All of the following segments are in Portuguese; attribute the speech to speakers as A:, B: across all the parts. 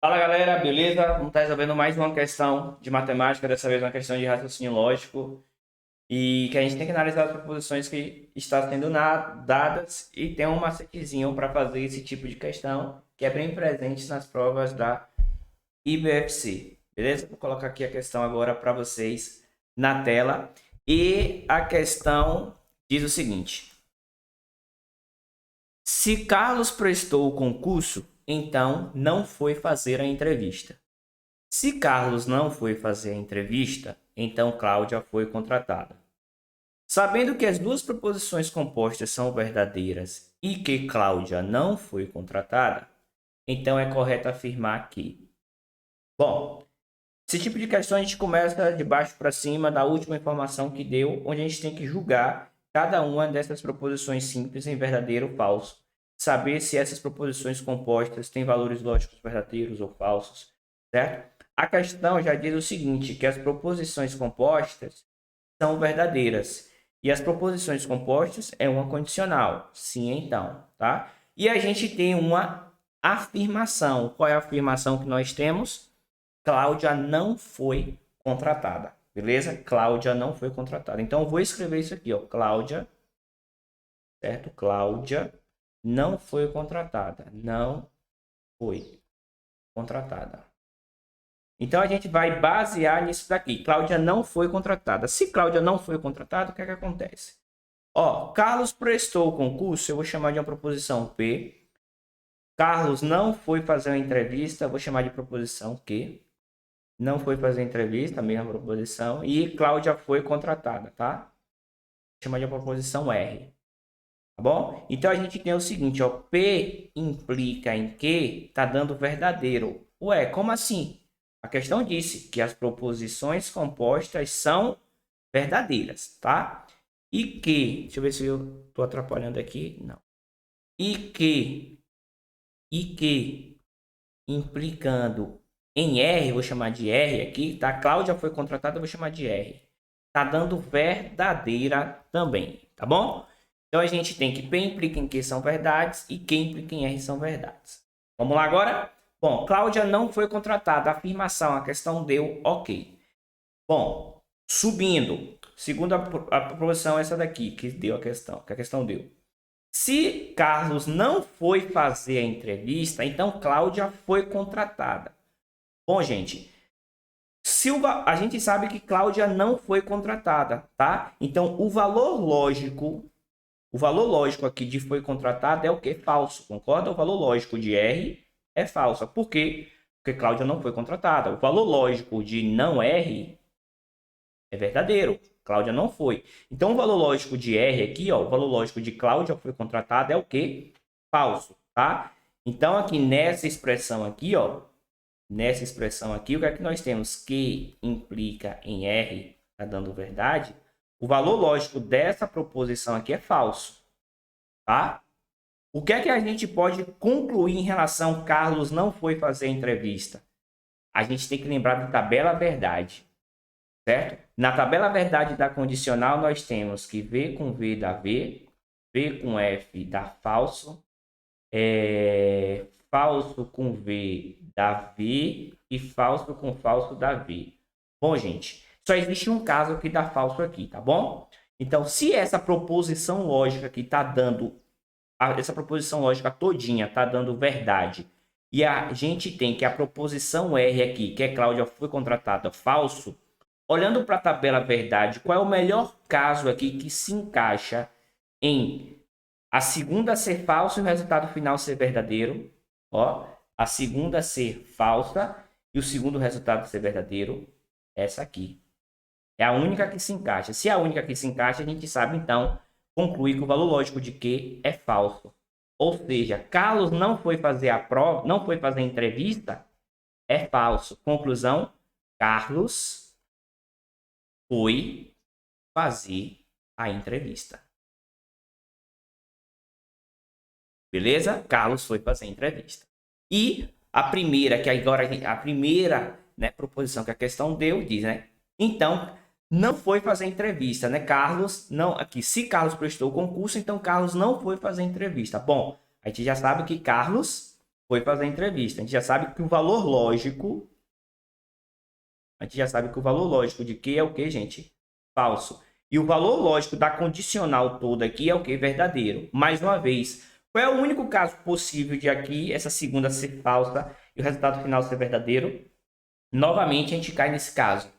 A: Fala galera, beleza? Vamos estar resolvendo mais uma questão de matemática, dessa vez uma questão de raciocínio lógico, e que a gente tem que analisar as proposições que estão sendo dadas e tem um macetezinho para fazer esse tipo de questão, que é bem presente nas provas da IBFC, beleza? Vou colocar aqui a questão agora para vocês na tela, e a questão diz o seguinte: se Carlos prestou o concurso, então não foi fazer a entrevista. Se Carlos não foi fazer a entrevista, então Cláudia foi contratada. Sabendo que as duas proposições compostas são verdadeiras e que Cláudia não foi contratada, então é correto afirmar que. Bom, esse tipo de questão a gente começa de baixo para cima da última informação que deu, onde a gente tem que julgar cada uma dessas proposições simples em verdadeiro ou falso. Saber se essas proposições compostas têm valores lógicos verdadeiros ou falsos, certo? A questão já diz o seguinte, que as proposições compostas são verdadeiras. E as proposições compostas é uma condicional. Sim, então, tá? E a gente tem uma afirmação. Qual é a afirmação que nós temos? Cláudia não foi contratada. Beleza? Cláudia não foi contratada. Então, eu vou escrever isso aqui, ó. Cláudia, certo? Cláudia não foi contratada. Não foi contratada. Então, a gente vai basear nisso daqui. Cláudia não foi contratada. Se Cláudia não foi contratada, o que é que acontece? Ó, Carlos prestou o concurso, eu vou chamar de uma proposição P. Carlos não foi fazer uma entrevista, eu vou chamar de proposição Q. Não foi fazer entrevista, a mesma proposição. E Cláudia foi contratada, tá? Vou chamar de uma proposição R. Tá bom? Então a gente tem o seguinte, ó. P implica em Q, tá dando verdadeiro. Ué, como assim? A questão disse que as proposições compostas são verdadeiras, tá? E que, deixa eu ver se eu tô atrapalhando aqui. Não. E que implicando em R, vou chamar de R aqui, tá? Cláudia foi contratada, vou chamar de R. Tá dando verdadeira também, tá bom? Então a gente tem que P implica em Q são verdades e Q implica em R são verdades. Vamos lá agora? Bom, Cláudia não foi contratada. Afirmação, a questão deu ok. Bom, subindo. Segunda a proposição é essa daqui, que deu a questão, que a questão deu. Se Carlos não foi fazer a entrevista, então Cláudia foi contratada. Bom, gente, a gente sabe que Cláudia não foi contratada, tá? Então, o valor lógico aqui de foi contratada é o que? Falso, concorda? O valor lógico de R é falso. Por quê? Porque Cláudia não foi contratada. O valor lógico de não R é verdadeiro. Cláudia não foi. Então, o valor lógico de R aqui, ó, o valor lógico de Cláudia foi contratada é o quê? Falso, tá? Então, aqui nessa expressão aqui, ó, nessa expressão aqui, o que é que nós temos? Que implica em R, tá dando verdade. O valor lógico dessa proposição aqui é falso, tá? O que é que a gente pode concluir em relação a Carlos não foi fazer a entrevista? A gente tem que lembrar da tabela verdade, certo? Na tabela verdade da condicional, nós temos que V com V dá V, V com F dá falso, falso com V dá V e falso com falso dá V. Bom, gente, só existe um caso que dá falso aqui, tá bom? Então, se essa proposição lógica aqui está dando, essa proposição lógica todinha está dando verdade, e a gente tem que a proposição R aqui, que é Cláudia foi contratada, falso, olhando para a tabela verdade, qual é o melhor caso aqui que se encaixa em a segunda ser falsa e o resultado final ser verdadeiro? Ó, a segunda ser falsa e o segundo resultado ser verdadeiro? Essa aqui. É a única que se encaixa. Se é a única que se encaixa, a gente sabe, então, concluir que o valor lógico de Q é falso. Ou seja, Carlos não foi fazer a prova, não foi fazer a entrevista, é falso. Conclusão, Carlos foi fazer a entrevista. Beleza? Carlos foi fazer a entrevista. E a primeira, que agora a primeira, né, proposição que a questão deu, diz, né? Então, não foi fazer entrevista, né? Carlos, não, aqui, se Carlos prestou o concurso, então Carlos não foi fazer entrevista. Bom, a gente já sabe que Carlos Foi fazer a entrevista. A gente já sabe que o valor lógico... A gente já sabe que o valor lógico de que é o que, gente? Falso. E o valor lógico da condicional toda aqui é o que? Verdadeiro. Mais uma vez, qual é o único caso possível de aqui essa segunda ser falsa e o resultado final ser verdadeiro? Novamente, a gente cai nesse caso.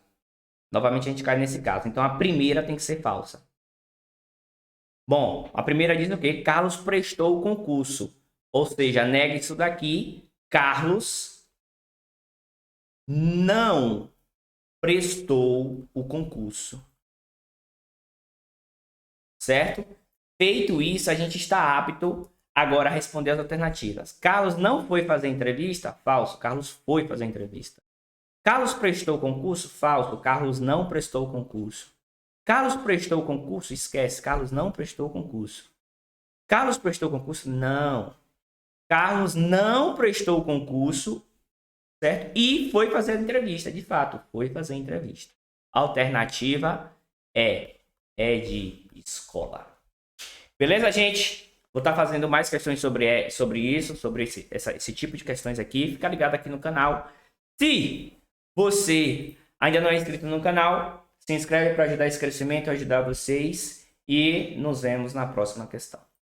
A: Novamente, a gente cai nesse caso. Então, a primeira tem que ser falsa. Bom, a primeira diz o quê? Carlos prestou o concurso. Ou seja, nega isso daqui. Carlos não prestou o concurso. Certo? Feito isso, a gente está apto agora a responder as alternativas. Carlos não foi fazer entrevista? Falso. Carlos foi fazer entrevista. Carlos prestou concurso? Falso. Carlos não prestou concurso. Carlos prestou concurso? Esquece. Carlos não prestou concurso. Carlos prestou concurso? Não. Carlos não prestou concurso, certo? E foi fazer entrevista. De fato, foi fazer entrevista. A alternativa é de escola. Beleza, gente? Vou estar fazendo mais questões sobre isso, sobre esse tipo de questões aqui. Fica ligado aqui no canal. Se você ainda não é inscrito no canal, se inscreve para ajudar esse crescimento, ajudar vocês. E nos vemos na próxima questão.